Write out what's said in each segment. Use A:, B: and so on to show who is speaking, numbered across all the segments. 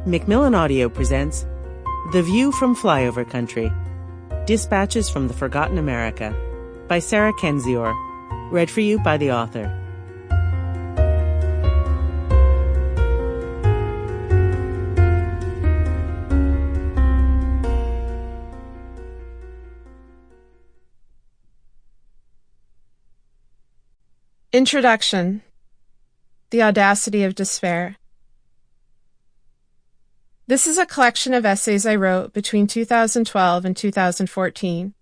A: Macmillan Audio presents The View from Flyover Country, Dispatches from the Forgotten America, by Sarah Kendzior, read for you by the author.
B: Introduction. The Audacity of Despair. This is a collection of essays I wrote between 2012 and 2014.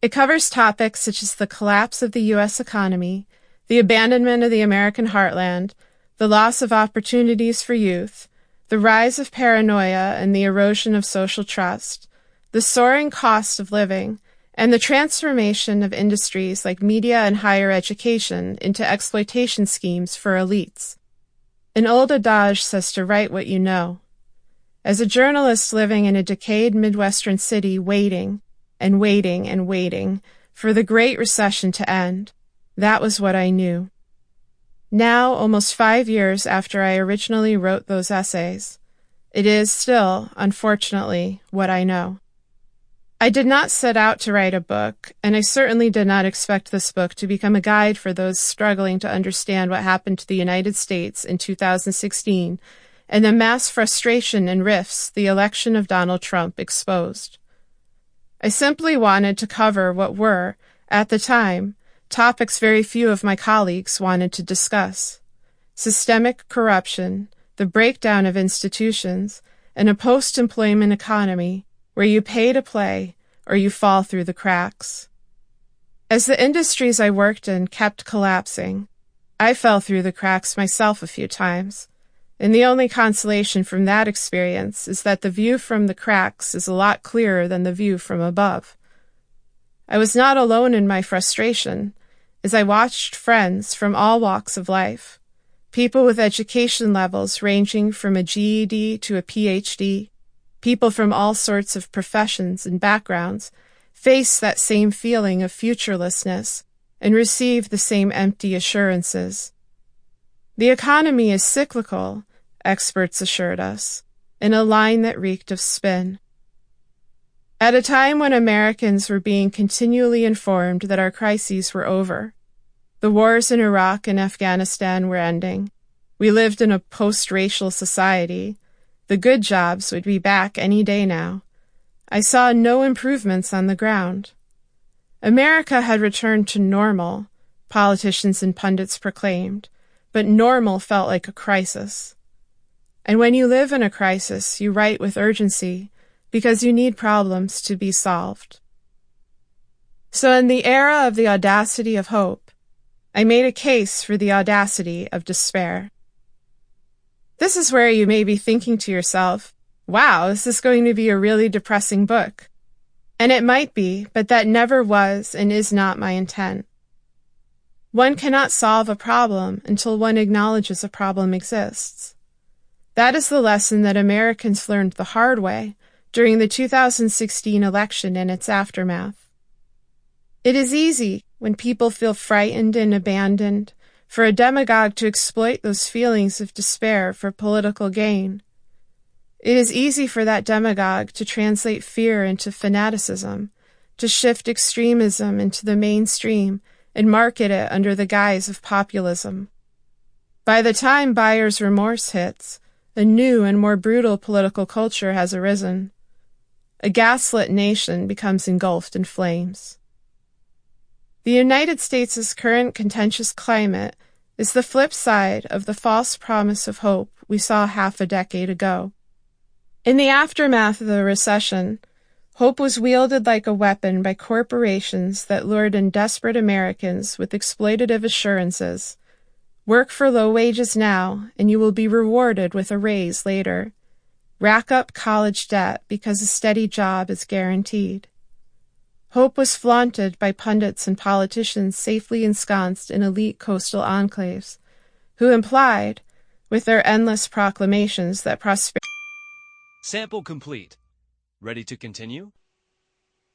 B: It covers topics such as the collapse of the U.S. economy, the abandonment of the American heartland, the loss of opportunities for youth, the rise of paranoia and the erosion of social trust, the soaring cost of living, and the transformation of industries like media and higher education into exploitation schemes for elites. An old adage says to write what you know. As a journalist living in a decayed Midwestern city waiting and waiting and waiting for the Great Recession to end, that was what I knew. Now, almost 5 years after I originally wrote those essays, it is still, unfortunately, what I know. I did not set out to write a book, and I certainly did not expect this book to become a guide for those struggling to understand what happened to the United States in 2016 and the mass frustration and rifts the election of Donald Trump exposed. I simply wanted to cover what were, at the time, topics very few of my colleagues wanted to discuss: systemic corruption, the breakdown of institutions, and a post-employment economy where you pay to play or you fall through the cracks. As the industries I worked in kept collapsing, I fell through the cracks myself a few times, and the only consolation from that experience is that the view from the cracks is a lot clearer than the view from above. I was not alone in my frustration, as I watched friends from all walks of life, people with education levels ranging from a GED to a PhD, people from all sorts of professions and backgrounds, face that same feeling of futurelessness and receive the same empty assurances. The economy is cyclical, experts assured us, in a line that reeked of spin. At a time when Americans were being continually informed that our crises were over, the wars in Iraq and Afghanistan were ending, we lived in a post-racial society, the good jobs would be back any day now, I saw no improvements on the ground. America had returned to normal, politicians and pundits proclaimed, but normal felt like a crisis. And when you live in a crisis, you write with urgency because you need problems to be solved. So in the era of the audacity of hope, I made a case for the audacity of despair. This is where you may be thinking to yourself, wow, this is going to be a really depressing book. And it might be, but that never was and is not my intent. One cannot solve a problem until one acknowledges a problem exists. That is the lesson that Americans learned the hard way during the 2016 election and its aftermath. It is easy, when people feel frightened and abandoned, for a demagogue to exploit those feelings of despair for political gain. It is easy for that demagogue to translate fear into fanaticism, to shift extremism into the mainstream and market it under the guise of populism. By the time buyer's remorse hits, a new and more brutal political culture has arisen. A gaslit nation becomes engulfed in flames. The United States' current contentious climate is the flip side of the false promise of hope we saw half a decade ago. In the aftermath of the recession, hope was wielded like a weapon by corporations that lured in desperate Americans with exploitative assurances. Work for low wages now, and you will be rewarded with a raise later. Rack up college debt because a steady job is guaranteed. Hope was flaunted by pundits and politicians safely ensconced in elite coastal enclaves, who implied, with their endless proclamations, that prosperity...
C: Sample complete. Ready to continue?